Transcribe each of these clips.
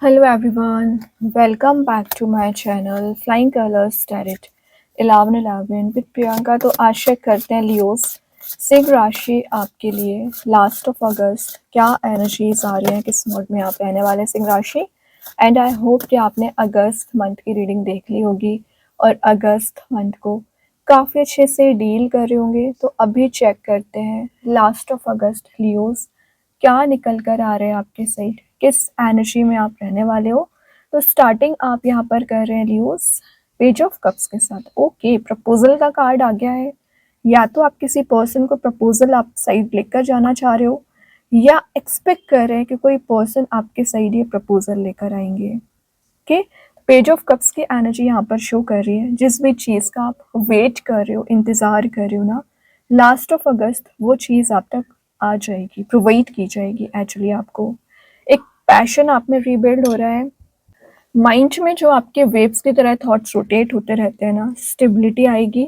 Hello everyone, welcome back to my channel Flying Colors Tarot 1111 with Priyanka। तो आशा करते हैं Leos Singh राशि आपके लिए लास्ट ऑफ अगस्त क्या एनर्जीज आ रही हैं, किस मोड में आप रहने वाले सिंह राशि। एंड आई होप कि आपने अगस्त मंथ की रीडिंग देख ली होगी और अगस्त मंथ को काफ़ी अच्छे से डील कर रहे होंगे। तो अभी चेक करते हैं लास्ट ऑफ अगस्त लियोस क्या निकल कर आ रहे हैं आपके साइड, किस एनर्जी में आप रहने वाले हो। तो स्टार्टिंग आप यहाँ पर कर रहे हैं लियोस पेज ऑफ कप्स के साथ। ओके, प्रपोजल का कार्ड आ गया है। या तो आप किसी पर्सन को प्रपोजल आप साइड लेकर जाना चाह रहे हो या एक्सपेक्ट कर रहे हैं कि कोई पर्सन आपके साइड ये प्रपोजल लेकर आएंगे। ओके, पेज ऑफ कप्स की एनर्जी यहाँ पर शो कर रही है। जिस भी चीज़ का आप वेट कर रहे हो, इंतज़ार कर रहे हो ना, लास्ट ऑफ अगस्त वो चीज़ आप तक आ जाएगी, प्रोवाइड की जाएगी। एक्चुअली आपको एक पैशन आप में रीबिल्ड हो रहा है। माइंड में जो आपके वेव्स की तरह थॉट्स रोटेट होते रहते हैं ना, स्टेबिलिटी आएगी।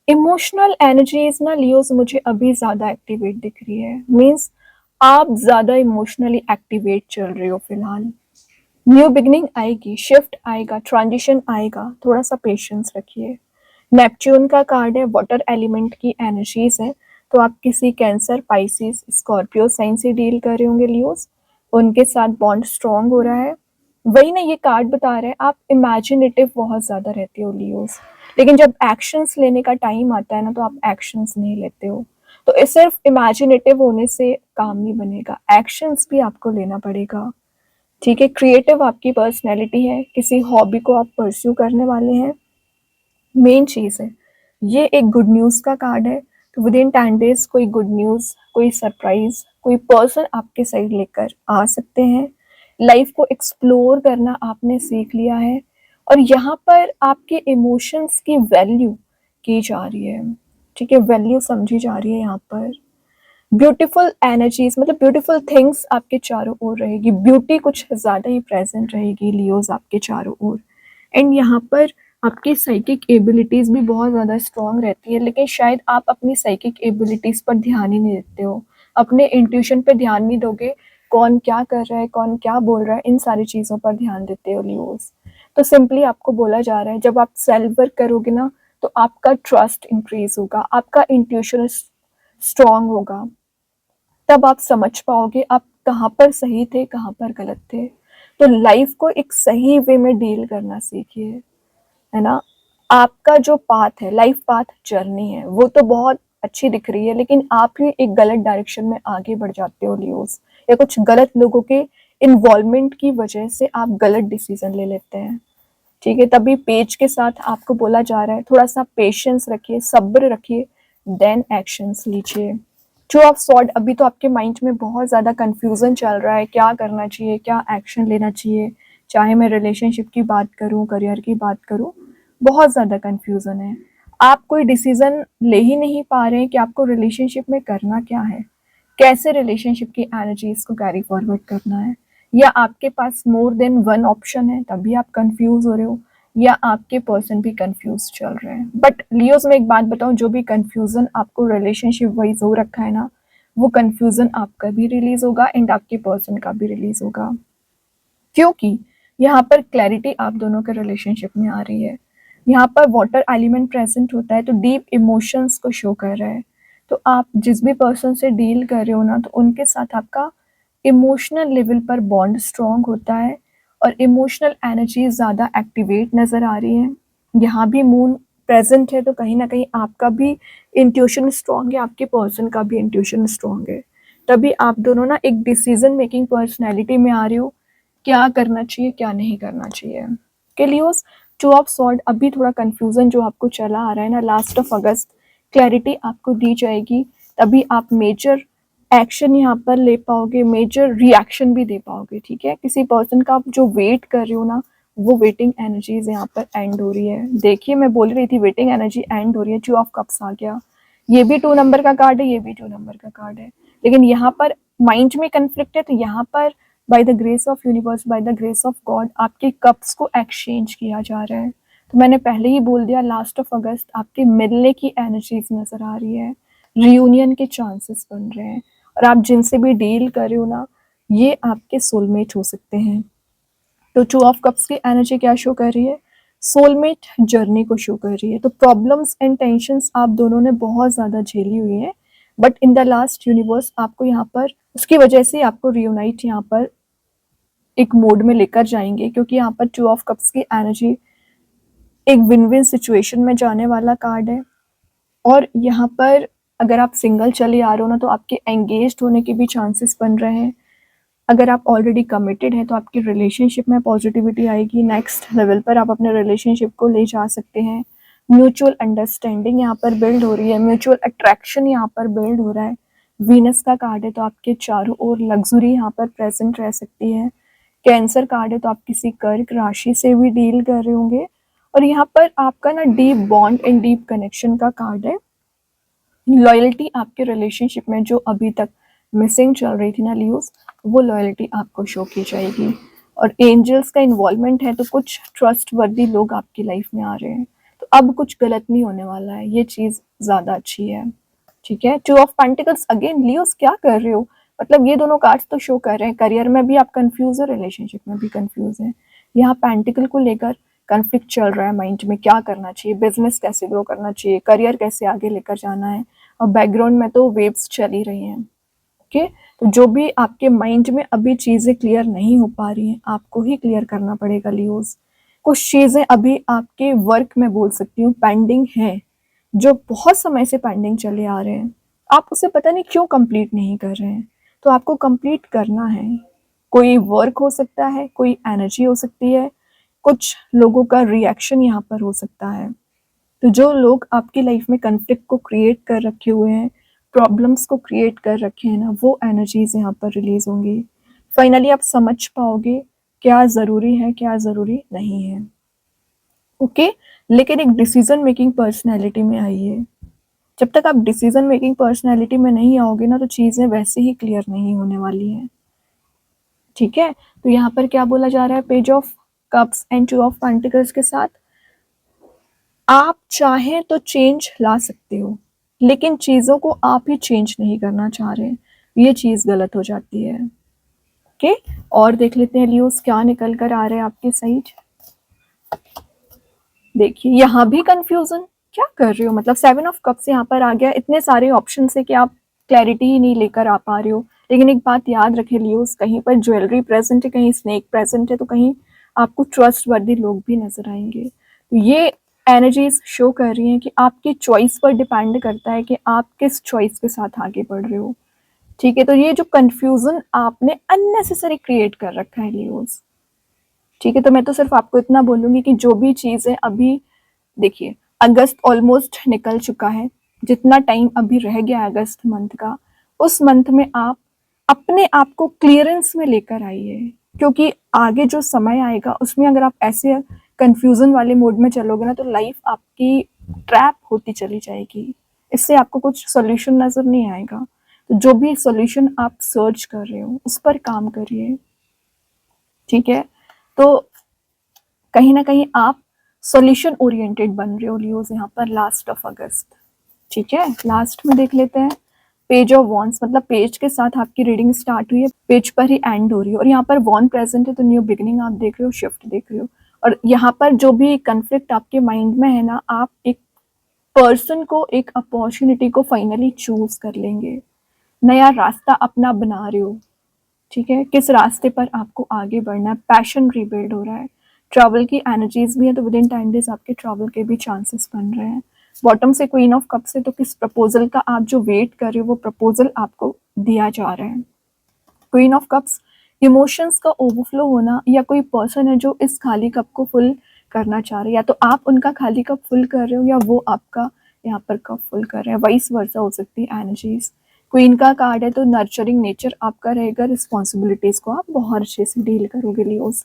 इमोशनल एनर्जीज ना लियोस मुझे अभी ज़्यादा एक्टिवेट दिख रही है। मीन्स आप ज़्यादा इमोशनली एक्टिवेट चल रहे हो फिलहाल। न्यू बिगनिंग आएगी, शिफ्ट आएगा, ट्रांजिशन आएगा, थोड़ा सा पेशेंस रखिए। नेपच्यून का कार्ड है, वाटर एलिमेंट की एनर्जीज है। तो आप किसी कैंसर, पाइसिस, स्कॉर्पियो साइन से डील कर रहे होंगे लियोस, उनके साथ बॉन्ड स्ट्रॉन्ग हो रहा है। वही ना ये कार्ड बता रहे हैं, आप इमेजिनेटिव बहुत ज़्यादा रहते हो लियोस, लेकिन जब एक्शंस लेने का टाइम आता है ना तो आप एक्शंस नहीं लेते हो। तो इस सिर्फ इमेजिनेटिव होने से काम नहीं बनेगा, एक्शंस भी आपको लेना पड़ेगा। ठीक है, क्रिएटिव आपकी पर्सनैलिटी है, किसी हॉबी को आप परस्यू करने वाले हैं। मेन चीज़ है ये एक गुड न्यूज़ का कार्ड है। तो विद इन 10 डेज कोई गुड न्यूज़, कोई सरप्राइज, कोई पर्सन आपके साइड लेकर आ सकते हैं। लाइफ को एक्सप्लोर करना आपने सीख लिया है और यहाँ पर आपके इमोशंस की वैल्यू की जा रही है। ठीक है, वैल्यू समझी जा रही है यहाँ पर। ब्यूटीफुल एनर्जीज मतलब ब्यूटीफुल थिंग्स आपके चारों ओर रहेगी, ब्यूटी कुछ ज़्यादा ही प्रेजेंट रहेगी लियोज आपके चारों ओर। एंड यहाँ पर आपकी साइकिक एबिलिटीज़ भी बहुत ज़्यादा स्ट्रॉन्ग रहती है, लेकिन शायद आप अपनी साइकिक एबिलिटीज़ पर ध्यान ही नहीं देते हो, अपने इंट्यूशन पर ध्यान नहीं दोगे। कौन क्या कर रहा है, कौन क्या बोल रहा है, इन सारी चीज़ों पर ध्यान देते हो लियोज। तो सिंपली आपको बोला जा रहा है जब आप सेल्फ वर्क करोगे ना तो आपका ट्रस्ट इंक्रीज होगा, आपका इंट्यूशन स्ट्रॉन्ग होगा। तब आप समझ पाओगे आप कहाँ पर सही थे, कहाँ पर गलत थे। तो लाइफ को एक सही वे में डील करना सीखिए, है ना। आपका जो पाथ है, लाइफ पाथ जर्नी है, वो तो बहुत अच्छी दिख रही है, लेकिन आप ही एक गलत डायरेक्शन में आगे बढ़ जाते हो लियोस, या कुछ गलत लोगों के इन्वॉल्वमेंट की वजह से आप गलत डिसीजन ले लेते हैं। ठीक है, तभी पेज के साथ आपको बोला जा रहा है थोड़ा सा पेशेंस रखिए, सब्र रखिए, देन एक्शंस लीजिए। टू ऑफ सॉर्ड, अभी तो आपके माइंड में बहुत ज़्यादा कंफ्यूजन चल रहा है, क्या करना चाहिए, क्या एक्शन लेना चाहिए। चाहे मैं रिलेशनशिप की बात करूं, करियर की बात करूं, बहुत ज़्यादा कंफ्यूजन है। आप कोई डिसीजन ले ही नहीं पा रहे हैं कि आपको रिलेशनशिप में करना क्या है, कैसे रिलेशनशिप की एनर्जीज को कैरी फॉरवर्ड करना है। या आपके पास मोर देन वन ऑप्शन है तभी आप कंफ्यूज हो रहे हो, या आपके पर्सन भी कंफ्यूज चल रहे हैं। बट लियोस में एक बात बताऊं, जो भी कंफ्यूजन आपको रिलेशनशिप वाइज हो रखा है ना, वो कंफ्यूजन आपका भी रिलीज होगा एंड आपके पर्सन का भी रिलीज होगा, क्योंकि यहाँ पर क्लैरिटी आप दोनों के रिलेशनशिप में आ रही है। यहाँ पर वाटर एलिमेंट प्रेजेंट होता है तो डीप इमोशंस को शो कर रहा है। तो आप जिस भी पर्सन से डील कर रहे हो ना, तो उनके साथ आपका इमोशनल लेवल पर बॉन्ड स्ट्रॉन्ग होता है और इमोशनल एनर्जी ज़्यादा एक्टिवेट नज़र आ रही है। यहाँ भी मून प्रेजेंट है तो कहीं ना कहीं आपका भी इंट्यूशन स्ट्रॉन्ग है, आपके पर्सन का भी इंट्यूशन स्ट्रॉन्ग है। तभी आप दोनों ना एक डिसीजन मेकिंग पर्सनैलिटी में आ रहे हो, क्या करना चाहिए, क्या नहीं करना चाहिए। के लियोस, टू ऑफ सॉर्ड, अभी थोड़ा कंफ्यूजन जो आपको चला आ रहा है ना, लास्ट ऑफ अगस्त क्लैरिटी आपको दी जाएगी, तभी आप मेजर एक्शन यहाँ पर ले पाओगे, मेजर रिएक्शन भी दे पाओगे। ठीक है, किसी पर्सन का आप जो वेट कर रहे हो ना, वो वेटिंग एनर्जीज यहाँ पर एंड हो रही है। देखिए मैं बोल रही थी वेटिंग एनर्जी एंड हो रही है, टू ऑफ कप्स आ गया। ये भी 2 नंबर का कार्ड है, ये भी 2 नंबर का कार्ड है, लेकिन यहाँ पर माइंड में कन्फ्लिक्ट है। तो यहाँ पर by the grace of universe, by the grace of God, आपके कप्स को एक्सचेंज किया जा रहा है। तो मैंने पहले ही बोल दिया, लास्ट ऑफ अगस्त आपके मिलने की एनर्जीज नजर आ रही है, रियूनियन के चांसेस बन रहे हैं। और आप जिनसे भी डील कर रहे हो ना, ये आपके सोलमेट हो सकते हैं। तो टू ऑफ कप्स की एनर्जी क्या शो कर रही है? सोलमेट जर्नी को शो कर रही है। तो प्रॉब्लम्स एंड टेंशंस आप दोनों ने बहुत ज़्यादा झेली हुई है, but in the last universe आपको यहाँ पर उसकी वजह से आपको रियूनाइट यहाँ पर एक मोड में लेकर जाएंगे, क्योंकि यहाँ पर टू ऑफ कप्स की एनर्जी एक विन विन सिचुएशन में जाने वाला कार्ड है। और यहाँ पर अगर आप सिंगल चले आ रहे हो ना, तो आपके एंगेज्ड होने के भी चांसेस बन रहे हैं। अगर आप ऑलरेडी कमिटेड हैं तो आपकी रिलेशनशिप में पॉजिटिविटी आएगी, नेक्स्ट लेवल पर आप अपने रिलेशनशिप को ले जा सकते हैं। म्यूचुअल अंडरस्टैंडिंग यहाँ पर बिल्ड हो रही है, म्यूचुअल अट्रैक्शन यहाँ पर बिल्ड हो रहा है। वीनस का कार्ड है तो आपके चारों ओर लग्जरी यहाँ पर प्रेजेंट रह सकती है। कैंसर कार्ड है तो आप किसी कर्क राशि से भी डील कर रहे होंगे। और यहाँ पर आपका ना deep bond and deep connection का कार्ड है। लॉयल्टी आपके रिलेशनशिप में जो अभी तक मिसिंग चल रही थी ना लियोस, वो लॉयल्टी आपको शो की जाएगी। और एंजल्स का इन्वॉल्वमेंट है तो कुछ ट्रस्ट वर्दी लोग आपकी लाइफ में आ रहे हैं, तो अब कुछ गलत नहीं होने वाला है, ये चीज़ ज़्यादा अच्छी है। ठीक है, two of pentacles again Leos क्या कर रहे हो, मतलब ये दोनों कार्ड्स तो शो कर रहे हैं करियर में भी आप कंफ्यूज है, रिलेशनशिप में भी कंफ्यूज है। यहाँ पेंटिकल को लेकर कन्फ्लिक्ट चल रहा है माइंड में, क्या करना चाहिए, बिजनेस कैसे ग्रो करना चाहिए, करियर कैसे आगे लेकर जाना है। और बैकग्राउंड में तो वेव्स चल ही रही हैं। ओके, तो जो भी आपके माइंड में अभी चीज़ें क्लियर नहीं हो पा रही हैं, आपको ही क्लियर करना पड़ेगा लियोस। कुछ चीज़ें अभी आपके वर्क में बोल सकती हूँ पेंडिंग है, जो बहुत समय से पेंडिंग चले आ रहे हैं, आप उसे पता नहीं क्यों कंप्लीट नहीं कर रहे हैं, तो आपको कंप्लीट करना है। कोई वर्क हो सकता है, कोई एनर्जी हो सकती है, कुछ लोगों का रिएक्शन यहाँ पर हो सकता है। तो जो लोग आपकी लाइफ में कन्फ्लिक्ट को क्रिएट कर रखे हुए हैं, प्रॉब्लम्स को क्रिएट कर रखे हैं ना, वो एनर्जीज यहाँ पर रिलीज होंगी। फाइनली आप समझ पाओगे क्या ज़रूरी है, क्या ज़रूरी नहीं है। ओके, लेकिन एक डिसीजन मेकिंग पर्सनैलिटी में आइए। जब तक आप डिसीजन मेकिंग पर्सनैलिटी में नहीं आओगे ना, तो चीज़ें वैसे ही क्लियर नहीं होने वाली हैं। ठीक है, तो यहाँ पर क्या बोला जा रहा है, page of cups and two of pentacles के साथ आप चाहें तो चेंज ला सकते हो, लेकिन चीज़ों को आप ही चेंज नहीं करना चाह रहे, ये चीज़ गलत हो जाती है। ओके, और देख लेते हैं लियोस क्या निकल कर आ रहे हैं आपके साइड। देखिए यहाँ भी कंफ्यूजन, क्या कर रहे हो, मतलब 7 ऑफ कप्स यहाँ पर आ गया, इतने सारे ऑप्शन है कि आप क्लैरिटी ही नहीं लेकर आ पा रहे हो। लेकिन एक बात याद रखे लियोस, कहीं पर ज्वेलरी प्रेजेंट है, कहीं स्नेक प्रेजेंट है, तो कहीं आपको ट्रस्ट वर्दी लोग भी नजर आएंगे। तो ये एनर्जीज शो कर रही हैं कि आपकी चॉइस पर डिपेंड करता है कि आप किस चॉइस के साथ आगे बढ़ रहे हो। ठीक है, तो ये जो कंफ्यूजन आपने अननेसेसरी क्रिएट कर रखा है लियोस। ठीक है, तो मैं तो सिर्फ आपको इतना बोलूंगी कि जो भी चीज़ें अभी, देखिए अगस्त ऑलमोस्ट निकल चुका है, जितना टाइम अभी रह गया है अगस्त मंथ का, उस मंथ में आप अपने आप को क्लियरेंस में लेकर आइए, क्योंकि आगे जो समय आएगा उसमें अगर आप ऐसे कंफ्यूजन वाले मोड में चलोगे ना, तो लाइफ आपकी ट्रैप होती चली जाएगी, इससे आपको कुछ सॉल्यूशन नज़र नहीं आएगा। तो जो भी सॉल्यूशन आप सर्च कर रहे हो उस पर काम करिए। ठीक है, तो कहीं ना कहीं आप सॉल्यूशन ओरिएंटेड बन रहे हो लियोस यहाँ पर लास्ट ऑफ अगस्त। ठीक है, लास्ट में देख लेते हैं पेज ऑफ वॉन्ड्स, मतलब पेज के साथ आपकी रीडिंग स्टार्ट हुई है, पेज पर ही एंड हो रही है, और यहाँ पर वॉन्ड प्रेजेंट है, तो न्यू बिगिनिंग आप देख रहे हो, शिफ्ट देख रहे हो। और यहाँ पर जो भी कंफ्लिक्ट आपके माइंड में है ना, आप एक पर्सन को, एक अपॉर्चुनिटी को फाइनली चूज कर लेंगे, नया रास्ता अपना बना रहे हो। ठीक है, किस रास्ते पर आपको आगे बढ़ना है, पैशन रीबिल्ड हो रहा है, ट्रैवल की एनर्जीज भी है, तो विद इन 10 डेज आपके ट्रैवल के भी चांसेस बन रहे हैं। बॉटम से क्वीन ऑफ कप से, तो किस प्रपोजल का आप जो वेट कर रहे हो वो प्रपोजल आपको दिया जा रहा है। क्वीन ऑफ कप्स, इमोशंस का ओवरफ्लो होना, या कोई पर्सन है जो इस खाली कप को फुल करना चाह रहे हैं, या तो आप उनका खाली कप फुल कर रहे हो या वो आपका यहाँ पर कप फुल कर रहे हैं, वाइस वर्सा हो सकती है एनर्जीज। क्वीन का कार्ड है तो नर्चरिंग नेचर आपका रहेगा, रिस्पॉन्सिबिलिटीज को आप बहुत अच्छे से डील करोगे लियोस।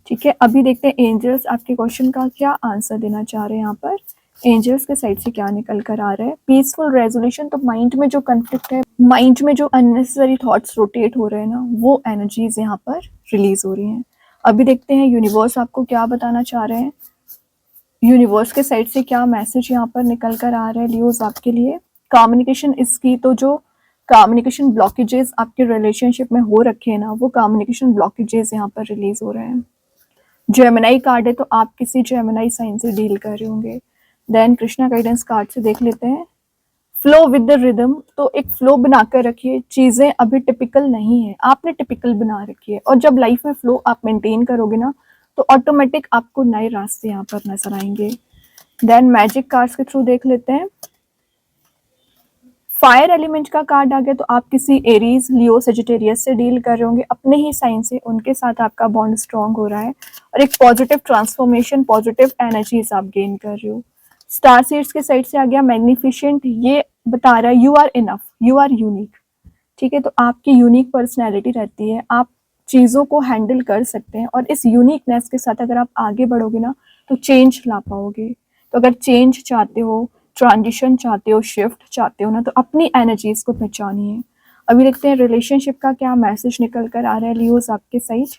ठीक है, अभी देखते हैं एंजल्स आपके क्वेश्चन का क्या आंसर देना चाह रहे हैं। यहाँ पर एंजल्स के साइड से क्या निकल कर आ रहा है, पीसफुल रेजोल्यूशन, तो माइंड में जो कंफ्लिक्ट है, माइंड में जो अननेसेसरी थॉट्स रोटेट हो रहे हैं ना, वो एनर्जीज यहाँ पर रिलीज हो रही हैं। अभी देखते हैं यूनिवर्स आपको क्या बताना चाह रहे हैं, यूनिवर्स के साइड से क्या मैसेज यहाँ पर निकल कर आ रहा है लियोस आपके लिए। कम्युनिकेशन इसकी, तो जो कम्युनिकेशन ब्लॉकेजेस आपके रिलेशनशिप में हो रखे हैं ना, वो कम्युनिकेशन ब्लॉकेजेस यहाँ पर रिलीज हो रहे हैं। जेमिनाई कार्ड है तो आप किसी जेमिनाई साइन से डील कर रहे होंगे। देन कृष्णा गाइडेंस कार्ड से देख लेते हैं। फ्लो विद द रिदम, तो एक फ्लो बनाकर रखिए, चीजें अभी टिपिकल नहीं है, आपने टिपिकल बना रखी है, और जब लाइफ में फ्लो आप मेंटेन करोगे ना तो ऑटोमेटिक आपको नए रास्ते यहाँ पर नजर आएंगे। देन मैजिक कार्ड्स के थ्रू देख लेते हैं। फायर एलिमेंट का कार्ड आ गया तो आप किसी एरीज, लियो, सेजिटेरियस से डील कर रहे होंगे, अपने ही साइन से उनके साथ आपका बॉन्ड स्ट्रांग हो रहा है और एक पॉजिटिव ट्रांसफॉर्मेशन, पॉजिटिव एनर्जीज आप गेन कर रहे हो। स्टार सीड्स के साइड से आ गया मैग्निफिशेंट, ये बता रहा है you are enough, you are unique. ठीक है, तो आपकी यूनिक पर्सनैलिटी रहती है, आप चीज़ों को हैंडल कर सकते हैं और इस यूनिकनेस के साथ अगर आप आगे बढ़ोगे ना तो चेंज ला पाओगे। तो अगर चेंज चाहते हो, ट्रांजिशन चाहते हो, शिफ्ट चाहते हो ना, तो अपनी एनर्जीज को पहचानिए। अभी देखते हैं रिलेशनशिप का क्या मैसेज निकल कर आ रहा है लियोस आपके साइड।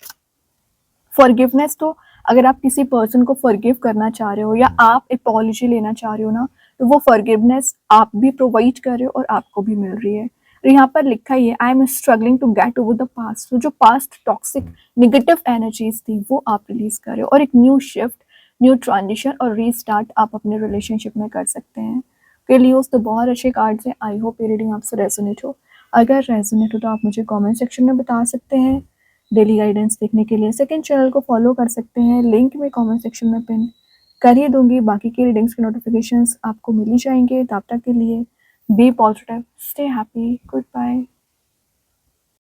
फॉरगिवनेस, तो अगर आप किसी पर्सन को फॉरगिव करना चाह रहे हो या आप अपॉलॉजी लेना चाह रहे हो ना, तो वो फॉरगिवनेस आप भी प्रोवाइड कर रहे हो और आपको भी मिल रही है। और यहाँ पर लिखा ही है I am struggling to get over the past, तो जो पास्ट टॉक्सिक नेगेटिव एनर्जीज थी वो आप रिलीज कर रहे हो और एक न्यू शिफ्ट, न्यू ट्रांजिशन और रीस्टार्ट आप अपने रिलेशनशिप में कर सकते हैं। के लिए तो बहुत अच्छे कार्ड्स हैं। आई होप ये रीडिंग आपसे रेजोनेट हो। अगर रेजोनेट हो तो आप मुझे कमेंट सेक्शन में बता सकते हैं। डेली गाइडेंस देखने के लिए सेकंड चैनल को फॉलो कर सकते हैं, लिंक में कमेंट सेक्शन में पिन कर ही दूंगी। बाकी की रीडिंग्स के नोटिफिकेशंस आपको मिल ही जाएंगे। तब तक के लिए be positive, stay happy, good bye.